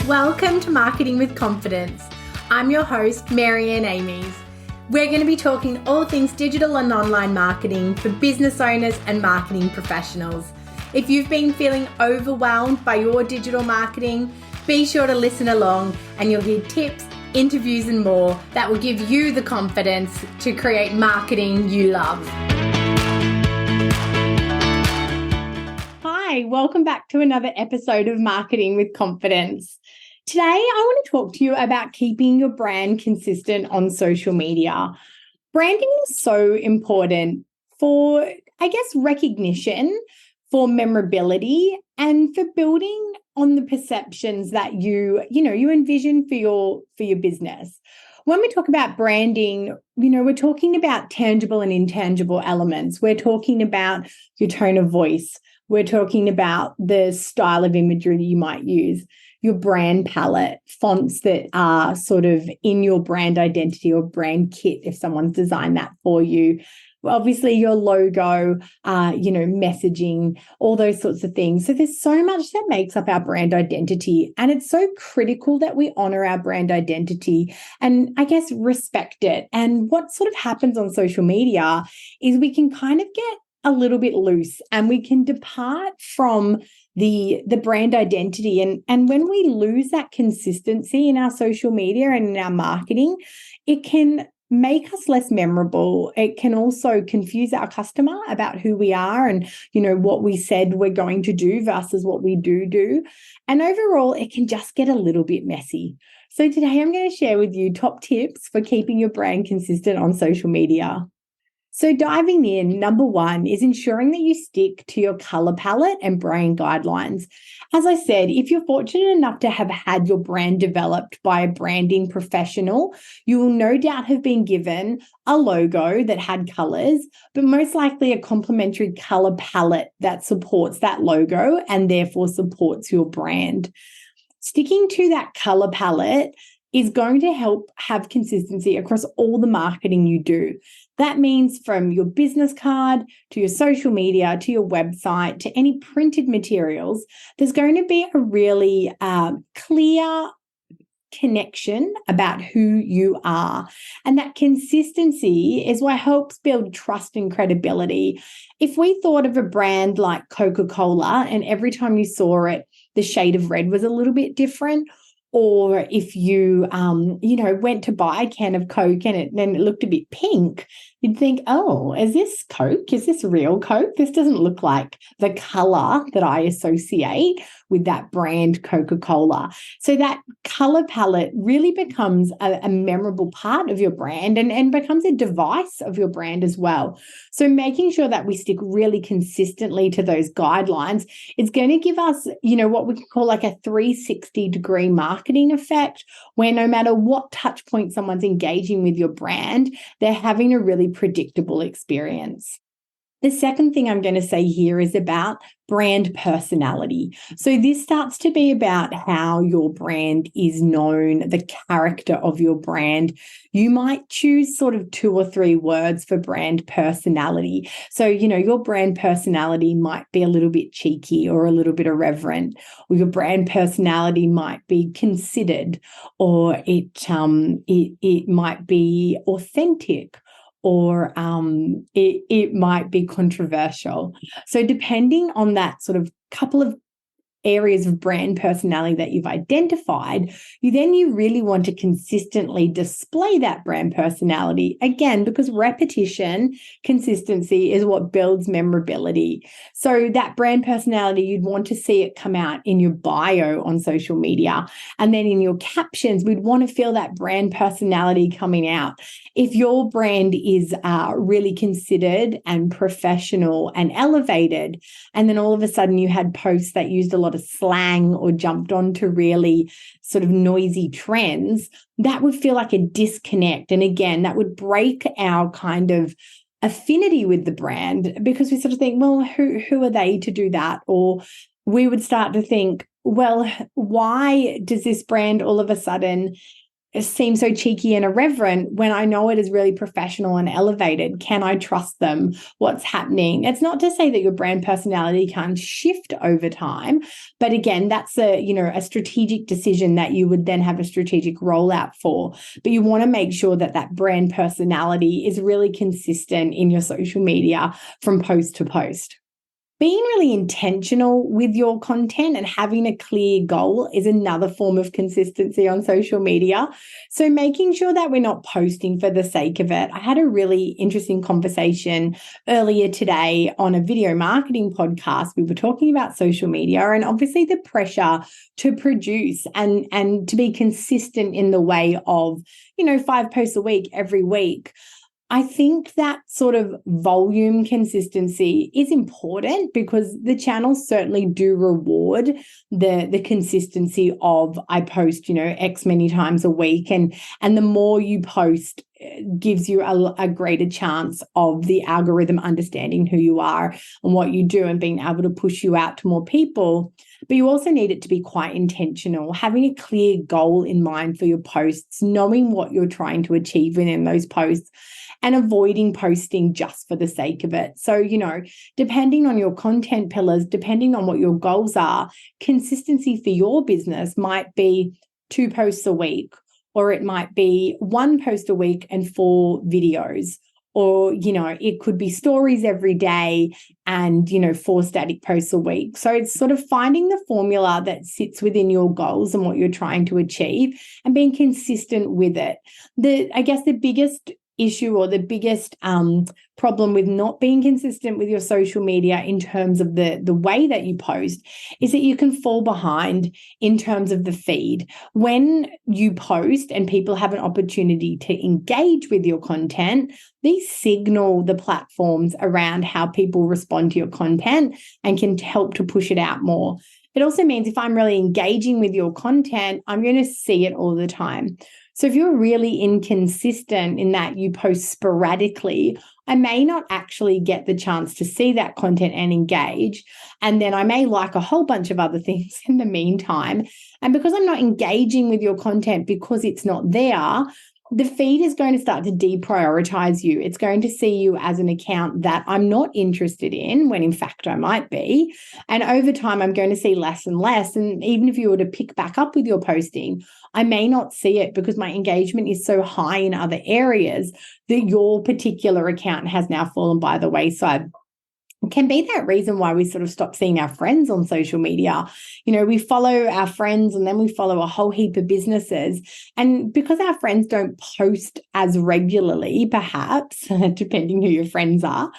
Welcome to Marketing with Confidence. I'm your host, Marianne Amies. We're going to be talking all things digital and online marketing for business owners and marketing professionals. If you've been feeling overwhelmed by your digital marketing, be sure to listen along and you'll hear tips, interviews and more that will give you the confidence to create marketing you love. Hi, welcome back to another episode of Marketing with Confidence. Today, I want to talk to you about keeping your brand consistent on social media. Branding is so important for, recognition, for memorability, and for building on the perceptions that you envision for your business. When we talk about branding, we're talking about tangible and intangible elements. We're talking about your tone of voice. We're talking about the style of imagery that you might use, your brand palette, fonts that are sort of in your brand identity or brand kit if someone's designed that for you. Obviously, your logo, messaging, all those sorts of things. So there's so much that makes up our brand identity. And it's so critical that we honor our brand identity and respect it. And what sort of happens on social media is we can kind of get a little bit loose and we can depart from the brand identity. And when we lose that consistency in our social media and in our marketing, it can make us less memorable. It can also confuse our customer about who we are and, what we said we're going to do versus what we do. And overall, it can just get a little bit messy. So today I'm going to share with you top tips for keeping your brand consistent on social media. So diving in, number one is ensuring that you stick to your color palette and brand guidelines. As I said, if you're fortunate enough to have had your brand developed by a branding professional, you will no doubt have been given a logo that had colors, but most likely a complementary color palette that supports that logo and therefore supports your brand. Sticking to that color palette is going to help have consistency across all the marketing you do. That means from your business card to your social media, to your website, to any printed materials, there's going to be a really clear connection about who you are. And that consistency is what helps build trust and credibility. If we thought of a brand like Coca-Cola and every time you saw it, the shade of red was a little bit different, or if you, went to buy a can of Coke and it looked a bit pink, you'd think, oh, is this Coke? Is this real Coke? This doesn't look like the color that I associate with that brand Coca-Cola. So that color palette really becomes a memorable part of your brand and becomes a device of your brand as well. So making sure that we stick really consistently to those guidelines is going to give us, what we can call like a 360-degree marketing effect, where no matter what touch point someone's engaging with your brand, they're having a really predictable experience. The second thing I'm going to say here is about brand personality. So this starts to be about how your brand is known, the character of your brand. You might choose sort of 2 or 3 words for brand personality. So, your brand personality might be a little bit cheeky or a little bit irreverent, or your brand personality might be considered, or it might be authentic, or it might be controversial. So depending on that sort of couple of areas of brand personality that you've identified, you really want to consistently display that brand personality. Again, because repetition, consistency is what builds memorability. So that brand personality, you'd want to see it come out in your bio on social media. And then in your captions, we'd want to feel that brand personality coming out. If your brand is really considered and professional and elevated, and then all of a sudden you had posts that used a lot of slang or jumped onto really sort of noisy trends, that would feel like a disconnect. And again, that would break our kind of affinity with the brand, because we sort of think, well, who are they to do that? Or we would start to think, well, why does this brand all of a sudden seem so cheeky and irreverent when I know it is really professional and elevated? Can I trust them? What's happening? It's not to say that your brand personality can't shift over time, but again, that's a strategic decision that you would then have a strategic rollout for. But you want to make sure that that brand personality is really consistent in your social media from post to post. Being really intentional with your content and having a clear goal is another form of consistency on social media. So making sure that we're not posting for the sake of it. I had a really interesting conversation earlier today on a video marketing podcast. We were talking about social media and obviously the pressure to produce and to be consistent in the way of, 5 posts a week every week. I think that sort of volume consistency is important because the channels certainly do reward the consistency of I post, X many times a week. And the more you post gives you a greater chance of the algorithm understanding who you are and what you do and being able to push you out to more people. But you also need it to be quite intentional, having a clear goal in mind for your posts, knowing what you're trying to achieve within those posts, and avoiding posting just for the sake of it. So, depending on your content pillars, depending on what your goals are, consistency for your business might be 2 posts a week, or it might be 1 post a week and 4 videos. Or, it could be stories every day and, 4 static posts a week. So it's sort of finding the formula that sits within your goals and what you're trying to achieve and being consistent with it. I guess the biggest issue or the biggest problem with not being consistent with your social media in terms of the way that you post is that you can fall behind in terms of the feed. When you post and people have an opportunity to engage with your content, these signal the platforms around how people respond to your content and can help to push it out more. It also means if I'm really engaging with your content, I'm going to see it all the time. So if you're really inconsistent in that you post sporadically, I may not actually get the chance to see that content and engage. And then I may like a whole bunch of other things in the meantime. And because I'm not engaging with your content because it's not there, the feed is going to start to deprioritize you. It's going to see you as an account that I'm not interested in, when in fact I might be. And over time, I'm going to see less and less. And even if you were to pick back up with your posting, I may not see it because my engagement is so high in other areas that your particular account has now fallen by the wayside. Can be that reason why we sort of stop seeing our friends on social media. We follow our friends and then we follow a whole heap of businesses. And because our friends don't post as regularly, perhaps, depending who your friends are,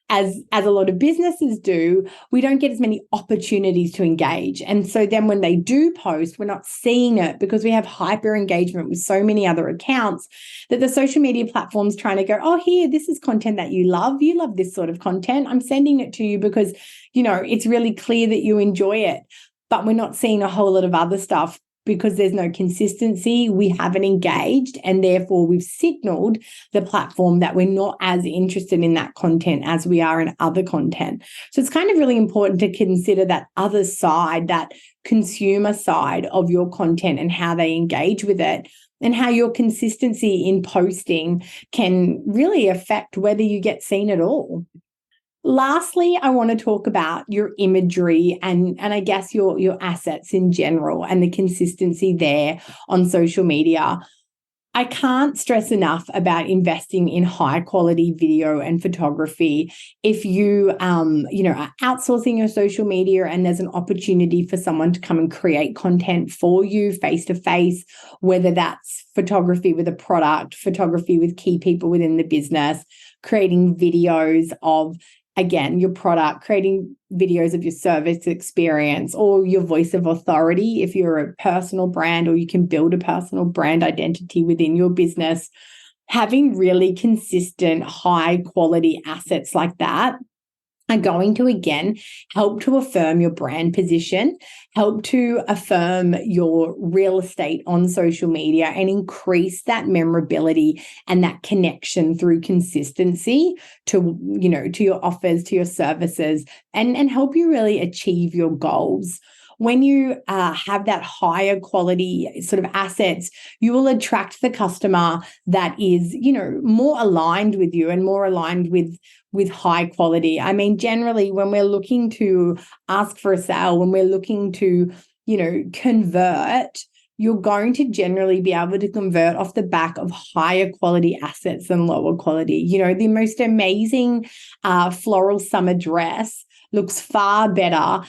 as a lot of businesses do, we don't get as many opportunities to engage. And so then when they do post, we're not seeing it because we have hyper engagement with so many other accounts that the social media platform's trying to go, oh, here, this is content that you love. You love this sort of content. I'm sending it to you because, it's really clear that you enjoy it. But we're not seeing a whole lot of other stuff because there's no consistency. We haven't engaged, and therefore we've signaled the platform that we're not as interested in that content as we are in other content. So it's kind of really important to consider that other side, that consumer side of your content and how they engage with it, and how your consistency in posting can really affect whether you get seen at all. Lastly, I want to talk about your imagery and I guess your assets in general and the consistency there on social media. I can't stress enough about investing in high quality video and photography. If you, are outsourcing your social media and there's an opportunity for someone to come and create content for you face to face, whether that's photography with a product, photography with key people within the business, creating videos of, again, your product, creating videos of your service experience or your voice of authority if you're a personal brand, or you can build a personal brand identity within your business. Having really consistent, high quality assets like that are going to, again, help to affirm your brand position, help to affirm your real estate on social media, and increase that memorability and that connection through consistency to, to your offers, to your services, and help you really achieve your goals. when you have that higher quality sort of assets, you will attract the customer that is, more aligned with you and more aligned with high quality. I mean, generally, when we're looking to ask for a sale, when we're looking to, convert, you're going to generally be able to convert off the back of higher quality assets than lower quality. The most amazing floral summer dress looks far better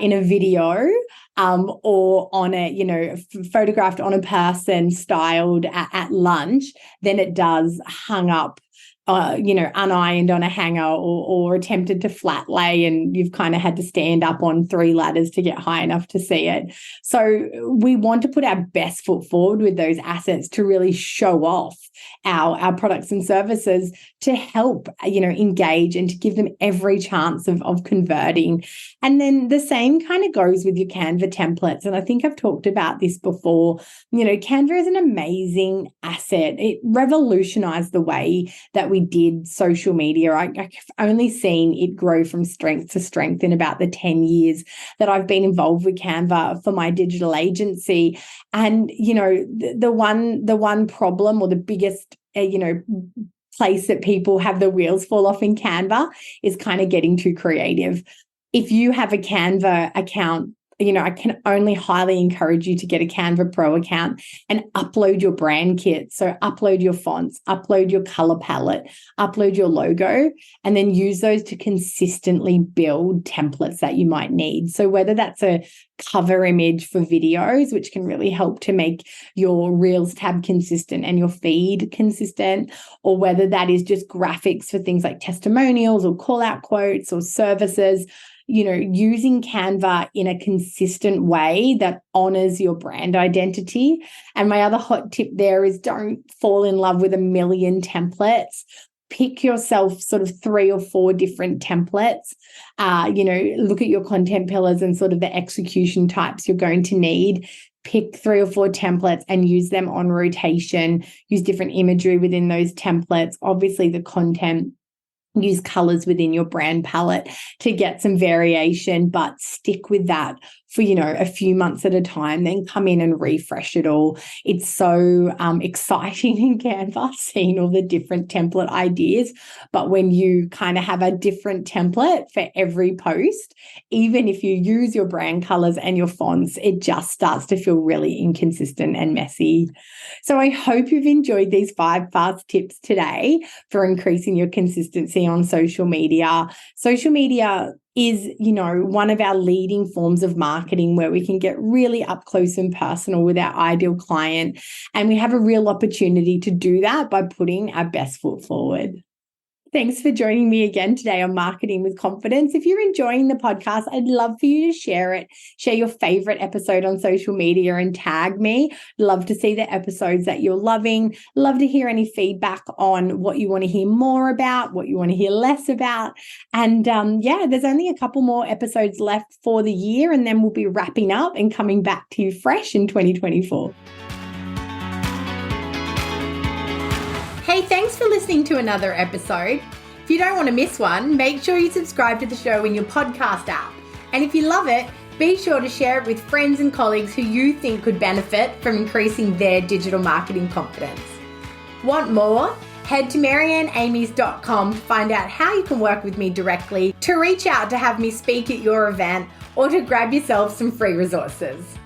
in a video or on a, photographed on a person styled at lunch than it does hung up unironed on a hanger or attempted to flat lay, and you've kind of had to stand up on 3 ladders to get high enough to see it. So we want to put our best foot forward with those assets to really show off our products and services to help, engage and to give them every chance of converting. And then the same kind of goes with your Canva templates. And I think I've talked about this before. Canva is an amazing asset. It revolutionized the way that we did social media. I've only seen it grow from strength to strength in about the 10 years that I've been involved with Canva for my digital agency. And, the one problem or the biggest, place that people have the wheels fall off in Canva is kind of getting too creative. If you have a Canva account, I can only highly encourage you to get a Canva Pro account and upload your brand kit. So upload your fonts, upload your color palette, upload your logo, and then use those to consistently build templates that you might need. So whether that's a cover image for videos, which can really help to make your Reels tab consistent and your feed consistent, or whether that is just graphics for things like testimonials or call out quotes or services, using Canva in a consistent way that honors your brand identity. And my other hot tip there is don't fall in love with a million templates. Pick yourself sort of 3 or 4 different templates. Look at your content pillars and sort of the execution types you're going to need. Pick 3 or 4 templates and use them on rotation. Use different imagery within those templates. Obviously, the content. Use colors within your brand palette to get some variation, but stick with that for, a few months at a time, then come in and refresh it all. It's so exciting in Canva, seeing all the different template ideas. But when you kind of have a different template for every post, even if you use your brand colors and your fonts, it just starts to feel really inconsistent and messy. So I hope you've enjoyed these 5 fast tips today for increasing your consistency on social media. Social media is, one of our leading forms of marketing where we can get really up close and personal with our ideal client. And we have a real opportunity to do that by putting our best foot forward. Thanks for joining me again today on Marketing with Confidence. If you're enjoying the podcast, I'd love for you to share it. Share your favorite episode on social media and tag me. Love to see the episodes that you're loving. Love to hear any feedback on what you want to hear more about, what you want to hear less about. And there's only a couple more episodes left for the year, and then we'll be wrapping up and coming back to you fresh in 2024. Hey, thanks for listening to another episode. If you don't want to miss one, make sure you subscribe to the show in your podcast app. And if you love it, be sure to share it with friends and colleagues who you think could benefit from increasing their digital marketing confidence. Want more? Head to maryanneamies.com to find out how you can work with me directly, to reach out to have me speak at your event, or to grab yourself some free resources.